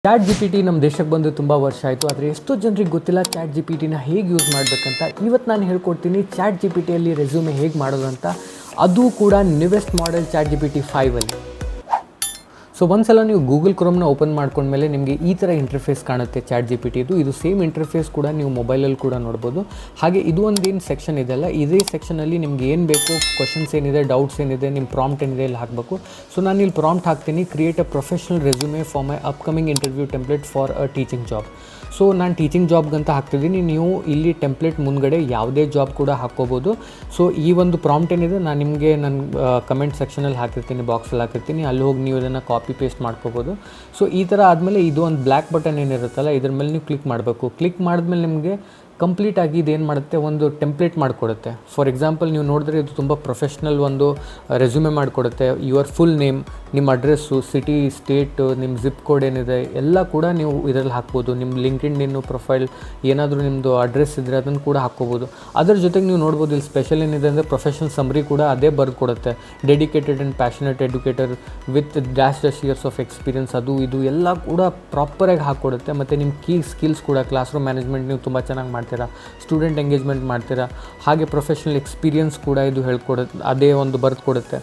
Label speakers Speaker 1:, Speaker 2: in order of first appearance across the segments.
Speaker 1: Chat G P T ನಮ್ಮ ದೇಶಕ್ಕೆ ಬಂದು ತುಂಬ ವರ್ಷ ಆಯಿತು. ಆದರೆ ಎಷ್ಟೋ ಜನರಿಗೆ ಗೊತ್ತಿಲ್ಲ ಚಾಟ್ ಜಿ ಪಿ ಟಿನ ಹೇಗೆ ಯೂಸ್ ಮಾಡಬೇಕಂತ. ಇವತ್ತು ನಾನು ಹೇಳ್ಕೊಡ್ತೀನಿ ಚಾಟ್ ಜಿ ಪಿ ಟಿಯಲ್ಲಿ ರೆಸ್ಯೂಮೆ ಹೇಗೆ ಮಾಡೋದು ಅಂತ, ಅದು ಕೂಡ newest model chat G P T 5ಅಲ್ಲಿ. ಸೊ ಒಂದ್ಸಲ ನೀವು ಗೂಗಲ್ ಕ್ರೋಮ್ನ ಓಪನ್ ಮಾಡ್ಕೊಂಡ್ಮೇಲೆ ನಿಮಗೆ ಈ ಥರ ಇಂಟರ್ಫೇಸ್ ಕಾಣುತ್ತೆ ಚಾಟ್ ಜಿ ಪಿ ಟಿದು. ಇದು ಸೇಮ್ ಇಂಟರ್ಫೇಸ್ ಕೂಡ ನೀವು ಮೊಬೈಲಲ್ಲಿ ಕೂಡ ನೋಡ್ಬೋದು. ಹಾಗೆ ಇದು ಒಂದೇನು ಸೆಕ್ಷನ್ ಇದೆಯಲ್ಲ, ಇದೇ ಸೆಕ್ಷನಲ್ಲಿ ನಿಮ್ಗೆ ಏನು ಬೇಕು, ಕ್ವಶನ್ಸ್ ಏನಿದೆ, ಡೌಟ್ಸ್ ಏನಿದೆ, ನಿಮ್ಮ ಪ್ರಾಂಪ್ಟ್ ಏನಿದೆ ಇಲ್ಲಿ ಹಾಕಬೇಕು. ಸೊ ನಾನು ಇಲ್ಲಿ ಪ್ರಾಂಪ್ಟ್ ಹಾಕ್ತೀನಿ, create a professional resume for my upcoming interview template for a teaching job. So ನಾನು ಟೀಚಿಂಗ್ ಜಾಬ್ಗಂತ ಹಾಕ್ತಿದ್ದೀನಿ. ನೀವು ಇಲ್ಲಿ ಟೆಂಪ್ಲೇಟ್ ಮುಂದ್ಗಡೆ ಯಾವುದೇ ಜಾಬ್ ಕೂಡ ಹಾಕ್ಕೋಬೋದು. ಸೊ ಈ ಒಂದು ಪ್ರಾಂಪ್ಟ್ ಏನಿದೆ ನಾನು ನಿಮಗೆ ನನ್ನ ಕಮೆಂಟ್ ಸೆಕ್ಷನಲ್ಲಿ ಹಾಕಿರ್ತೀನಿ, ಬಾಕ್ಸಲ್ಲಿ ಹಾಕಿರ್ತೀನಿ, ಅಲ್ಲಿ ಹೋಗಿ ನೀವು ಇದನ್ನು ಕಾಪಿ ಪೇಸ್ಟ್ ಮಾಡ್ಕೋಬೋದು. ಸೊ ಈ ಥರ ಆದಮೇಲೆ ಇದು ಒಂದು ಬ್ಲ್ಯಾಕ್ ಬಟನ್ ಏನಿರುತ್ತಲ್ಲ, ಇದ್ರ ಮೇಲೆ ನೀವು ಕ್ಲಿಕ್ ಮಾಡಬೇಕು. ಕ್ಲಿಕ್ ಮಾಡಿದ್ಮೇಲೆ ನಿಮಗೆ ಕಂಪ್ಲೀಟಾಗಿ ಇದೇನು ಮಾಡುತ್ತೆ, ಒಂದು ಟೆಂಪ್ಲೇಟ್ ಮಾಡಿಕೊಡುತ್ತೆ. ಫಾರ್ ಎಕ್ಸಾಂಪಲ್ ನೀವು ನೋಡಿದ್ರೆ ಇದು ತುಂಬ ಪ್ರೊಫೆಷ್ನಲ್ ಒಂದು ರೆಸ್ಯೂಮೆ ಮಾಡಿಕೊಡುತ್ತೆ. ಯುವರ್ ಫುಲ್ ನೇಮ್, ನಿಮ್ಮ ಅಡ್ರೆಸ್ಸು, ಸಿಟಿ, ಸ್ಟೇಟು, ನಿಮ್ಮ ಜಿಪ್ ಕೋಡ್ ಏನಿದೆ ಎಲ್ಲ ಕೂಡ ನೀವು ಇದರಲ್ಲಿ ಹಾಕ್ಬೋದು. ನಿಮ್ಮ ಲಿಂಕ್ಡ್ಇನ್ ಪ್ರೊಫೈಲ್ ಏನಾದರೂ ನಿಮ್ಮದು ಅಡ್ರೆಸ್ ಇದ್ದರೆ ಅದನ್ನು ಕೂಡ ಹಾಕ್ಕೋಬೋದು. ಅದರ ಜೊತೆಗೆ ನೀವು ನೋಡ್ಬೋದು ಇಲ್ಲಿ ಸ್ಪೆಷಲ್ ಏನಿದೆ ಅಂದರೆ ಪ್ರೊಫೆಷನಲ್ ಸಮ್ರಿ ಕೂಡ ಅದೇ ಬರೆದು ಕೊಡುತ್ತೆ. Dedicated and passionate educator with dash years of experience, ಅದು ಇದು ಎಲ್ಲ ಕೂಡ ಪ್ರಾಪರಾಗಿ ಹಾಕ್ಕೊಡುತ್ತೆ. ಮತ್ತು ನಿಮ್ಮ ಕೀ ಸ್ಕಿಲ್ಸ್ ಕೂಡ, ಕ್ಲಾಸ್ ರೂಮ್ ಮ್ಯಾನೇಜ್ಮೆಂಟ್ ನೀವು ತುಂಬ ಚೆನ್ನಾಗಿ ಮಾಡ್ತೀರಾ, ಸ್ಟೂಡೆಂಟ್ ಎಂಗೇಜ್ಮೆಂಟ್ ಮಾಡ್ತೀರಾ, ಹಾಗೆ ಪ್ರೊಫೆಷನಲ್ ಎಕ್ಸ್ಪೀರಿಯನ್ಸ್ ಕೂಡ ಇದು ಹೇಳ್ಕೊಡುತ್ತೆ, ಅದೇ ಒಂದು ಬರೆದು ಕೊಡುತ್ತೆ.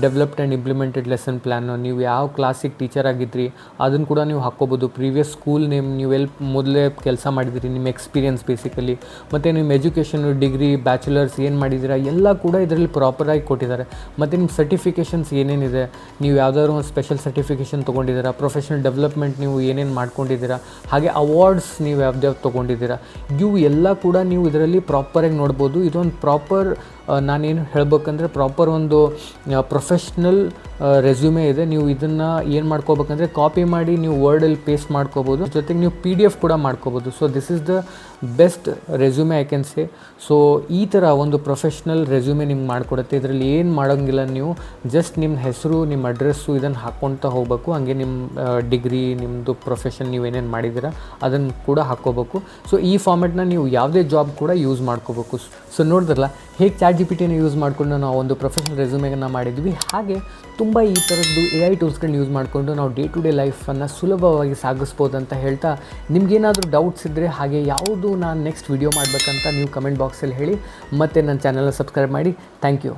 Speaker 1: Developed and implemented lesson plan, ನೀವು ಯಾವ ಕ್ಲಾಸಿಗೆ ಟೀಚರ್ ಆಗಿದ್ರಿ ಅದನ್ನು ಕೂಡ ನೀವು ಹಾಕ್ಕೋಬೋದು. ಪ್ರೀವಿಯಸ್ ಸ್ಕೂಲ್ ನೇಮ್, ನೀವು ಎಲ್ಲಿ ಮೊದಲೇ ಕೆಲಸ ಮಾಡಿದಿರಿ, ನಿಮ್ಮ ಎಕ್ಸ್ಪೀರಿಯನ್ಸ್ ಬೇಸಿಕಲಿ, ಮತ್ತು ನಿಮ್ಮ ಎಜುಕೇಷನ್, ಡಿಗ್ರಿ, ಬ್ಯಾಚುಲರ್ಸ್ ಏನು ಮಾಡಿದ್ದೀರಾ ಎಲ್ಲ ಕೂಡ ಇದರಲ್ಲಿ ಪ್ರಾಪರಾಗಿ ಕೊಟ್ಟಿದ್ದಾರೆ. ಮತ್ತು ನಿಮ್ಮ ಸರ್ಟಿಫಿಕೇಷನ್ಸ್ ಏನೇನಿದೆ, ನೀವು ಯಾವುದಾದ್ರು ಒಂದು ಸ್ಪೆಷಲ್ ಸರ್ಟಿಫಿಕೇಷನ್ ತೊಗೊಂಡಿದ್ದೀರಾ, ಪ್ರೊಫೆಷನಲ್ ಡೆವಲಪ್ಮೆಂಟ್ ನೀವು ಏನೇನು ಮಾಡ್ಕೊಂಡಿದ್ದೀರಾ, ಹಾಗೆ ಅವಾರ್ಡ್ಸ್ ನೀವು ಯಾವ್ದು ತೊಗೊಂಡಿದ್ದೀರಾ, ಇವು ಎಲ್ಲ ಕೂಡ ನೀವು ಇದರಲ್ಲಿ ಪ್ರಾಪರಾಗಿ ನೋಡ್ಬೋದು. ಇದೊಂದು ಪ್ರಾಪರ್, ನಾನೇನು ಹೇಳ್ಬೇಕಂದ್ರೆ ಪ್ರಾಪರ್ ಒಂದು ಪ್ರೊಫೆಷ್ನಲ್ ರೆಸ್ಯೂಮೆ ಇದೆ. ನೀವು ಇದನ್ನು ಏನು ಮಾಡ್ಕೋಬೇಕಂದ್ರೆ ಕಾಪಿ ಮಾಡಿ ನೀವು ವರ್ಡಲ್ಲಿ ಪೇಸ್ಟ್ ಮಾಡ್ಕೋಬೋದು. ಜೊತೆಗೆ ನೀವು PDF ಕೂಡ ಮಾಡ್ಕೋಬೋದು. So this is the best resume I can say. So ಈ ಥರ ಒಂದು ಪ್ರೊಫೆಷ್ನಲ್ ರೆಸ್ಯೂಮೆ ನಿಮ್ಗೆ ಮಾಡಿಕೊಡುತ್ತೆ. ಇದರಲ್ಲಿ ಏನು ಮಾಡೋಂಗಿಲ್ಲ, ನೀವು ಜಸ್ಟ್ ನಿಮ್ಮ ಹೆಸರು, ನಿಮ್ಮ ಅಡ್ರೆಸ್ಸು ಇದನ್ನು ಹಾಕ್ಕೊಳ್ತಾ ಹೋಗಬೇಕು. ಹಾಗೆ ನಿಮ್ಮ ಡಿಗ್ರಿ, ನಿಮ್ಮದು ಪ್ರೊಫೆಷನ್ ನೀವು ಏನೇನು ಮಾಡಿದ್ದೀರಾ ಅದನ್ನು ಕೂಡ ಹಾಕ್ಕೋಬೇಕು. ಸೊ ಈ ಫಾರ್ಮೆಟ್ನ ನೀವು ಯಾವುದೇ ಜಾಬ್ ಕೂಡ ಯೂಸ್ ಮಾಡ್ಕೋಬೇಕು. ಸೊ ನೋಡಿದ್ರಲ್ಲ ಹೇಗೆ ಚಾಟ್ ಜಿ ಪಿ ಟಿನ ಯೂಸ್ ಮಾಡಿಕೊಂಡು ನಾವು ಒಂದು ಪ್ರೊಫೆಷನಲ್ ರೆಸ್ಯೂಮೆಯನ್ನು ಮಾಡಿದ್ವಿ. ಹಾಗೆ ತುಂಬ ಈ ಥರದ್ದು AI ಟೂಲ್ಸ್ಗಳನ್ನ ಯೂಸ್ ಮಾಡಿಕೊಂಡು ನಾವು ಡೇ ಟು ಡೇ ಲೈಫನ್ನು ಸುಲಭವಾಗಿ ಸಾಗಿಸ್ಬೋದು ಅಂತ ಹೇಳ್ತಾ, ನಿಮಗೇನಾದರೂ ಡೌಟ್ಸ್ ಇದ್ದರೆ, ಹಾಗೆ ಯಾವುದು ನಾನು ನೆಕ್ಸ್ಟ್ ವಿಡಿಯೋ ಮಾಡಬೇಕಂತ ನೀವು ಕಮೆಂಟ್ ಬಾಕ್ಸಲ್ಲಿ ಹೇಳಿ. ಮತ್ತು ನನ್ನ ಚಾನಲ್ನ ಸಬ್ಸ್ಕ್ರೈಬ್ ಮಾಡಿ. Thank you.